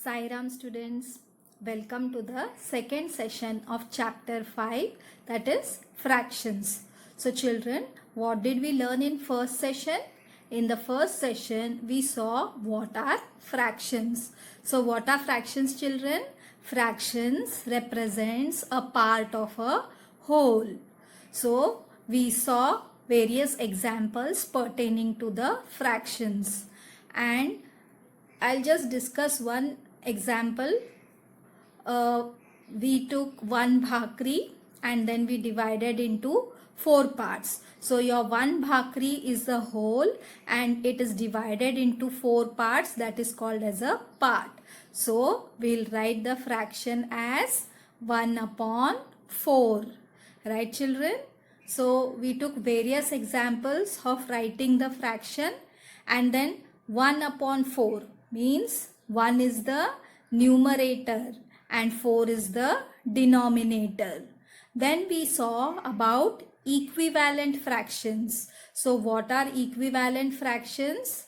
Sai Ram students, welcome to the second session of chapter 5, that is fractions. So children, what did we learn in first session? In the first session we saw what are fractions. So what are fractions, children? Fractions represents a part of a whole. So we saw various examples pertaining to the fractions, and I'll just discuss one example. We took one bhakri and then we divided into 4 parts. So your one bhakri is the whole and it is divided into 4 parts, that is called as a part. So we'll write the fraction as 1 upon 4. Right, children? So we took various examples of writing the fraction, and then 1 upon 4 means 1 is the numerator and 4 is the denominator. Then we saw about equivalent fractions. So what are equivalent fractions?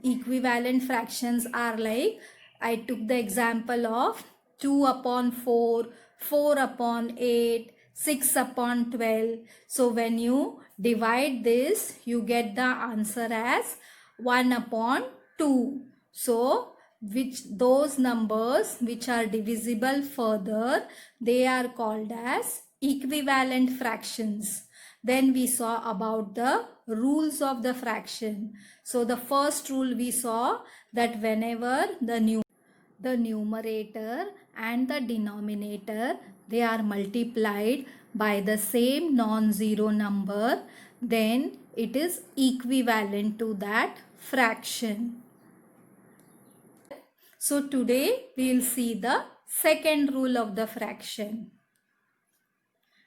Equivalent fractions are like, I took the example of 2 upon 4, 4 upon 8, 6 upon 12. So when you divide this, you get the answer as 1 upon 2. So those numbers which are divisible further, they are called as equivalent fractions. Then we saw about the rules of the fraction. So the first rule we saw that whenever the numerator and the denominator, they are multiplied by the same non-zero number, then it is equivalent to that fraction. So today we will see the second rule of the fraction.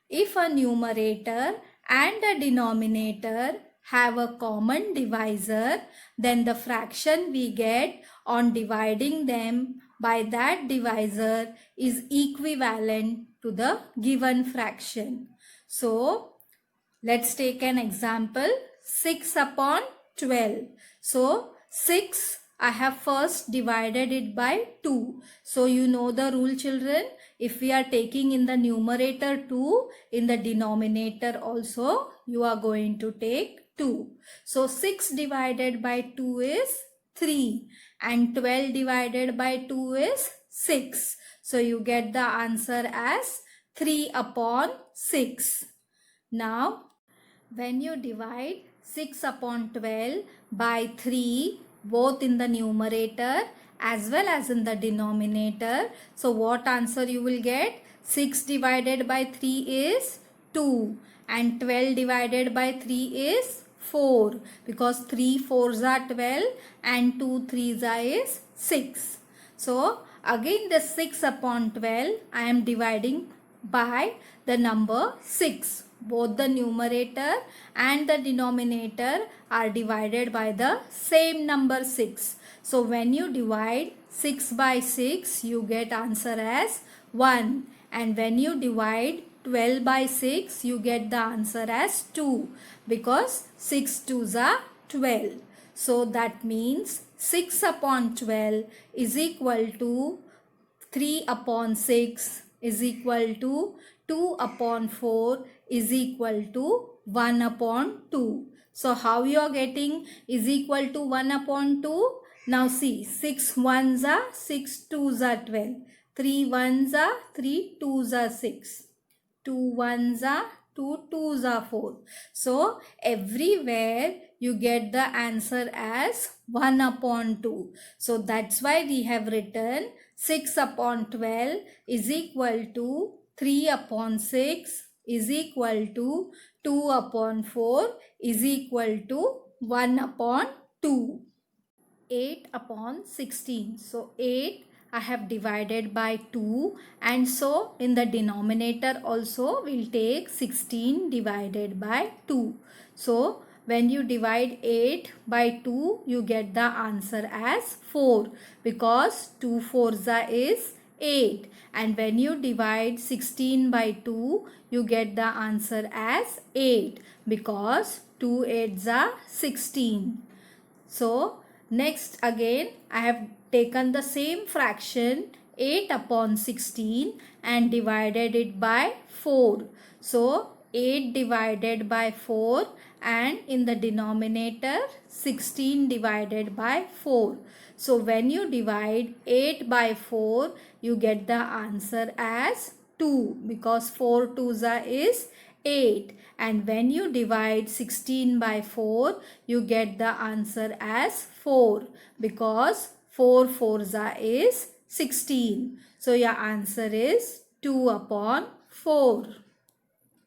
If a numerator and a denominator have a common divisor, then the fraction we get on dividing them by that divisor is equivalent to the given fraction. So let's take an example, 6 upon 12. So 6, I have first divided it by 2. So you know the rule, children. If we are taking in the numerator 2, in the denominator also you are going to take 2. So 6 divided by 2 is 3 and 12 divided by 2 is 6. So you get the answer as 3 upon 6. Now when you divide 6 upon 12 by 3, both in the numerator as well as in the denominator, so what answer you will get? 6 divided by 3 is 2 and 12 divided by 3 is 4, because 3 4s are 12 and 2 3s are is 6. So again the 6 upon 12 I am dividing by the number 6. Both the numerator and the denominator are divided by the same number 6. So when you divide 6 by 6, you get answer as 1. And when you divide 12 by 6, you get the answer as 2. Because 6 2s are 12. So that means 6 upon 12 is equal to 3 upon 6 is equal to 2 upon 4 is equal to 1 upon 2. So how you are getting is equal to 1 upon 2? Now see, 6 1s are 6 2s are 12. 3 1s are 3 2s are 6. 2 1s are 2 2s are 4. So everywhere you get the answer as 1 upon 2. So that's why we have written 6 upon 12 is equal to 3 upon 6 is equal to 2 upon 4 is equal to 1 upon 2. 8 upon 16. So 8 I have divided by 2, and so in the denominator also we'll take 16 divided by 2. So when you divide 8 by 2, you get the answer as 4, because 2 4s is 8. And when you divide 16 by 2, you get the answer as 8, because 2 8s are 16. So next again I have taken the same fraction 8 upon 16 and divided it by 4. So 8 divided by 4 and in the denominator 16 divided by 4. So when you divide 8 by 4, you get the answer as 2 because 4 twos is 8, and when you divide 16 by 4, you get the answer as 4 because 4 fours is 16. So your answer is 2 upon 4.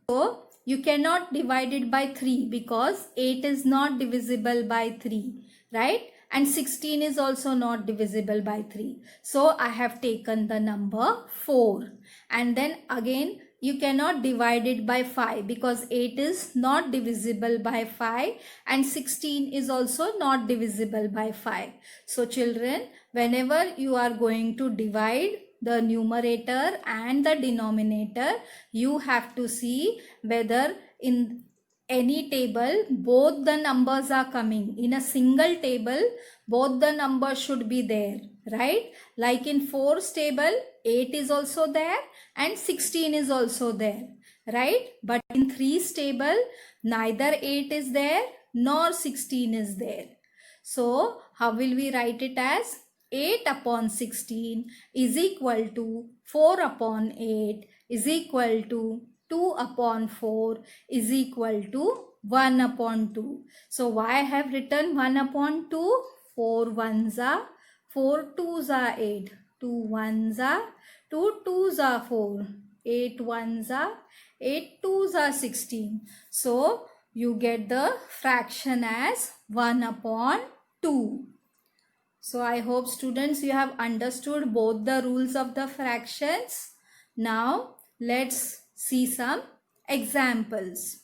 So you cannot divide it by 3 because 8 is not divisible by 3, right? And 16 is also not divisible by 3. So I have taken the number 4. And then again you cannot divide it by 5 because 8 is not divisible by 5 and 16 is also not divisible by 5. So children, whenever you are going to divide the numerator and the denominator, you have to see whether in any table both the numbers are coming. In a single table, both the numbers should be there, right? Like in 4's table, 8 is also there and 16 is also there, right? But in 3's table, neither 8 is there nor 16 is there. So how will we write it as? 8 upon 16 is equal to 4 upon 8 is equal to 2 upon 4 is equal to 1 upon 2. So why I have written 1 upon 2? 4 ones are 4 twos are 8. 2 ones are 2 twos are 4. 8 ones are 8 twos are 16. So you get the fraction as 1 upon 2. So I hope students you have understood both the rules of the fractions. Now let's see some examples.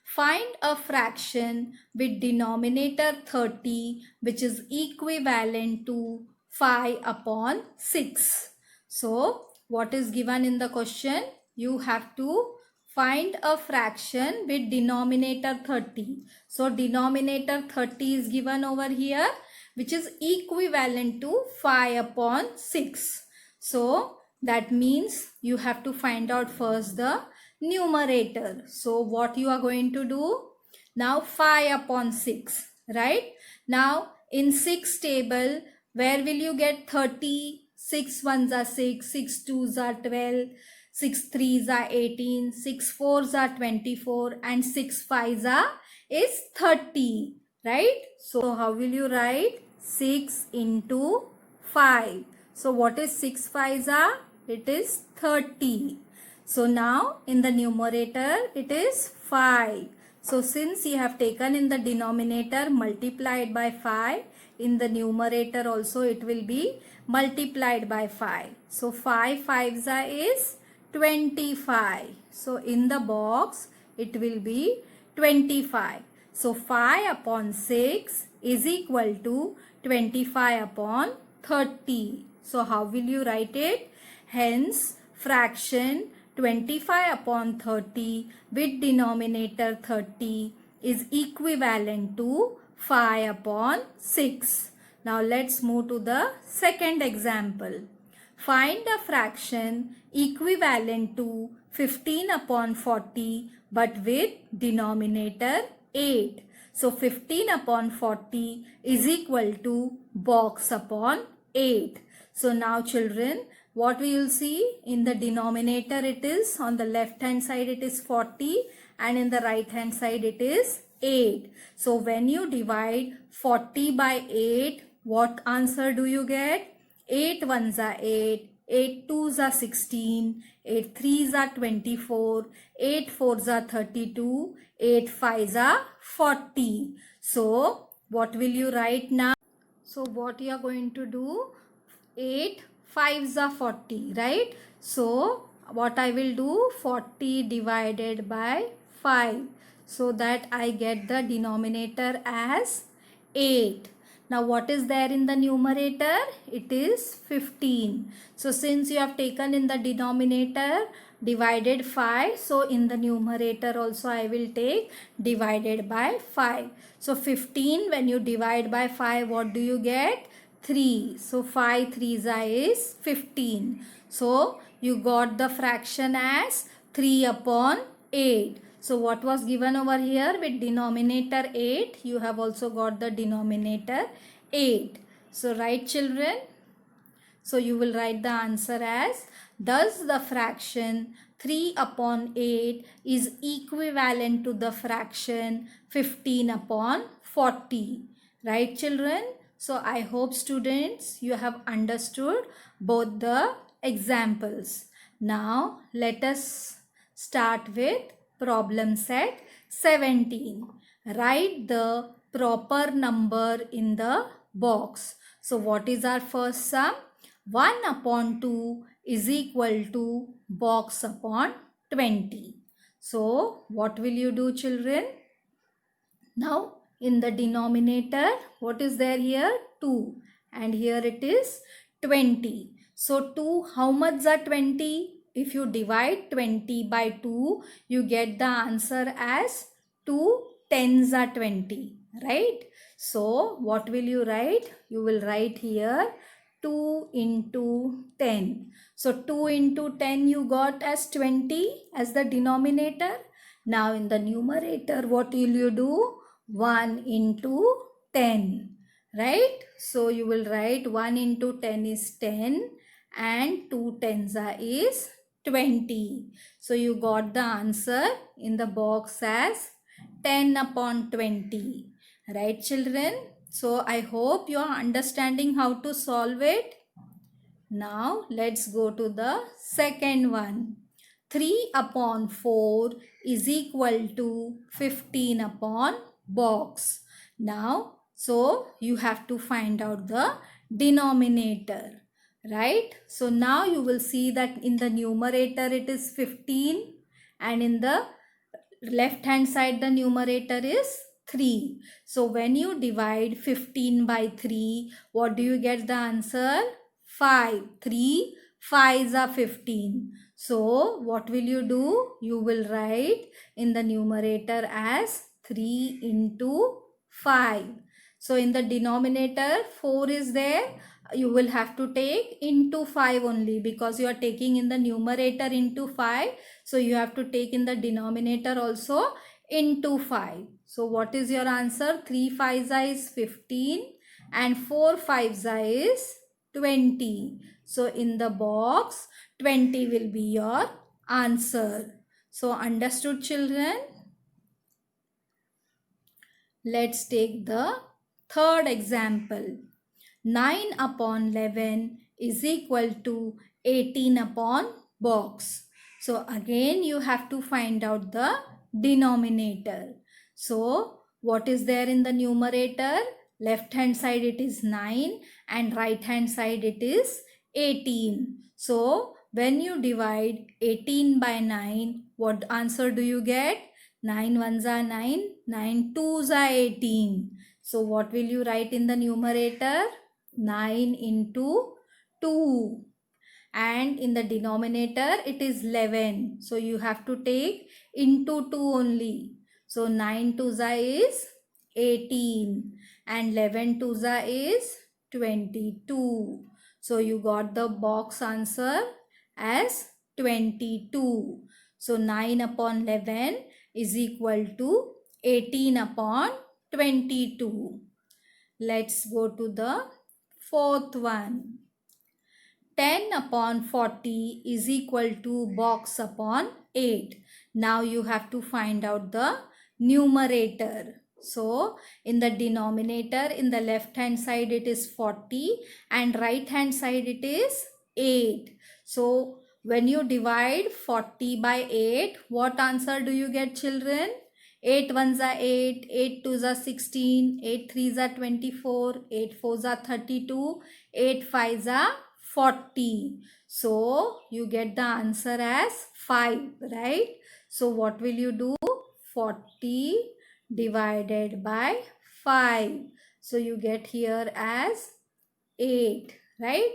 Find a fraction with denominator 30 which is equivalent to 5 upon 6. So what is given in the question? You have to find a fraction with denominator 30. So denominator 30 is given over here, which is equivalent to 5 upon 6. So that means you have to find out first the numerator. So what you are going to do? Now 5 upon 6, right? Now in 6 table, where will you get 30? 6 ones are 6, 6 twos are 12, 6 threes are 18, 6 fours are 24 and 6 fives are is 30, right? So how will you write? 6 into 5. So what is 6 fives are? It is 30. So now in the numerator it is 5. So since you have taken in the denominator multiplied by 5, in the numerator also it will be multiplied by 5. So 5 fives are is 25. So in the box it will be 25. So 5 upon 6 is equal to 25 upon 30. So how will you write it? Hence fraction 25 upon 30 with denominator 30 is equivalent to 5 upon 6. Now let's move to the second example. Find a fraction equivalent to 15 upon 40 but with denominator 8. So 15 upon 40 is equal to box upon 8. So now children, what we will see in the denominator it is on the left hand side it is 40 and in the right hand side it is 8. So when you divide 40 by 8, what answer do you get? 8 ones are 8, 8 twos are 16, 8 threes are 24, 8 fours are 32, 8 fives are 40. So what will you write now? So what you are going to do? 8 fives are 40, right? So what I will do? 40 divided by 5 so that I get the denominator as 8. Now what is there in the numerator? It is 15. So since you have taken in the denominator divided 5, so in the numerator also I will take divided by 5. So 15 when you divide by 5, what do you get? 3. So 5 threes is 15. So you got the fraction as 3 upon 8. So what was given over here with denominator 8? You have also got the denominator 8. So right children? So you will write the answer as, thus the fraction 3 upon 8 is equivalent to the fraction 15 upon 40. Right children? So I hope students you have understood both the examples. Now let us start with problem set 17. Write the proper number in the box. So what is our first sum? 1 upon 2 is equal to box upon 20. So what will you do children? Now in the denominator, what is there here? 2, and here it is 20. So 2, how much are 20? If you divide 20 by 2, you get the answer as 2 tens are 20, right? So what will you write? You will write here 2 into 10. So 2 into 10 you got as 20 as the denominator. Now in the numerator, what will you do? 1 into 10, right? So you will write 1 into 10 is 10 and 2 tens is 20. So you got the answer in the box as 10 upon 20. Right children? So I hope you are understanding how to solve it. Now let's go to the second one. 3 upon 4 is equal to 15 upon box. Now, so you have to find out the denominator, right? So now you will see that in the numerator it is 15 and in the left hand side the numerator is 3. So when you divide 15 by 3, what do you get the answer? 5. 3 5s are 15. So what will you do? You will write in the numerator as 3 into 5. So in the denominator 4 is there. You will have to take into 5 only because you are taking in the numerator into 5. So you have to take in the denominator also into 5. So what is your answer? 3 5s is 15 and 4 5s is 20. So in the box 20 will be your answer. So understood children? Let's take the third example. 9 upon 11 is equal to 18 upon box. So again you have to find out the denominator. So what is there in the numerator? Left hand side it is 9 and right hand side it is 18. So when you divide 18 by 9, what answer do you get? 9 ones are 9, 9 twos are 18. So what will you write in the numerator? 9 into 2, and in the denominator it is 11. So you have to take into 2 only. So 9 twos is 18 and 11 twos is 22. So you got the box answer as 22. So 9 upon 11 is equal to 18 upon 22. Let's go to the fourth one. 10 upon 40 is equal to box upon 8. Now you have to find out the numerator. So in the denominator, in the left hand side it is 40 and right hand side it is 8. So when you divide 40 by 8, what answer do you get children? 8 ones are 8, 8 twos are 16, 8 threes are 24, 8 fours are 32, 8 fives are 40. So you get the answer as 5, right? So what will you do? 40 divided by 5. So you get here as 8, right?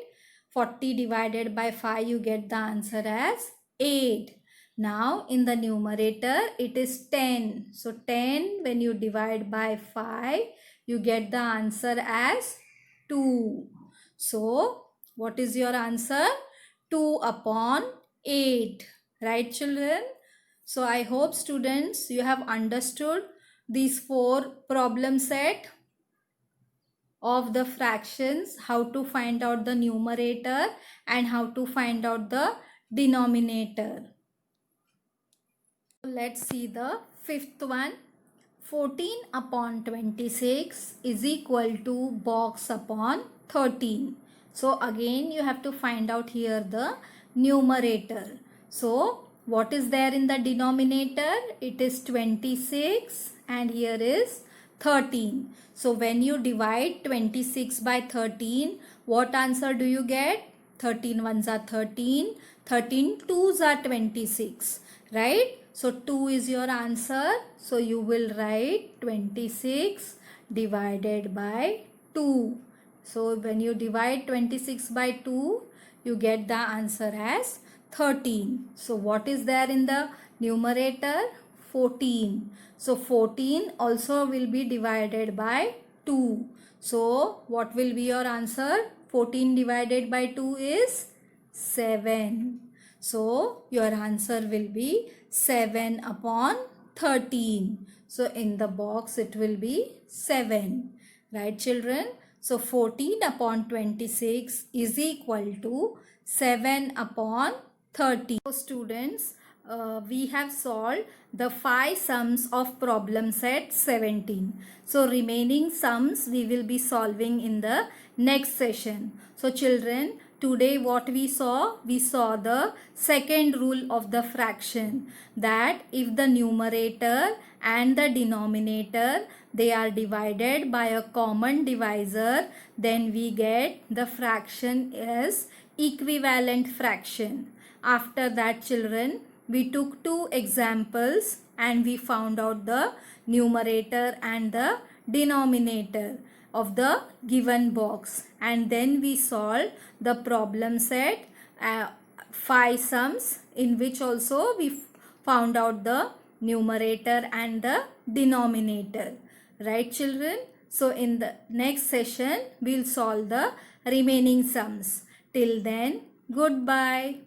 40 divided by 5, you get the answer as 8. Now in the numerator it is 10. So 10 when you divide by 5, you get the answer as 2. So, what is your answer? 2 upon 8. Right, children? So, I hope students you have understood these 4 problem set of the fractions, how to find out the numerator and how to find out the denominator. Let's see the fifth one. 14 upon 26 is equal to box upon 13. So again you have to find out here the numerator. So what is there in the denominator? It is 26 and here is 13. So when you divide 26 by 13, what answer do you get? 13 ones are 13, 13 twos are 26, right? So 2 is your answer. So you will write 26 divided by 2. So when you divide 26 by 2, you get the answer as 13. So what is there in the numerator? 14. So 14 also will be divided by 2. So what will be your answer? 14 divided by 2 is 7. So your answer will be 7 upon 13. So in the box it will be 7. Right, children? So 14 upon 26 is equal to 7 upon 30. So students, we have solved the 5 sums of problem set 17. So remaining sums we will be solving in the next session. So children, today what we saw the second rule of the fraction, that if the numerator and the denominator they are divided by a common divisor, then we get the fraction as equivalent fraction. After that, children, we took 2 examples and we found out the numerator and the denominator of the given box, and then we solved the problem set 5 sums, in which also we found out the numerator and the denominator. Right, children? So in the next session we'll solve the remaining sums. Till then, goodbye.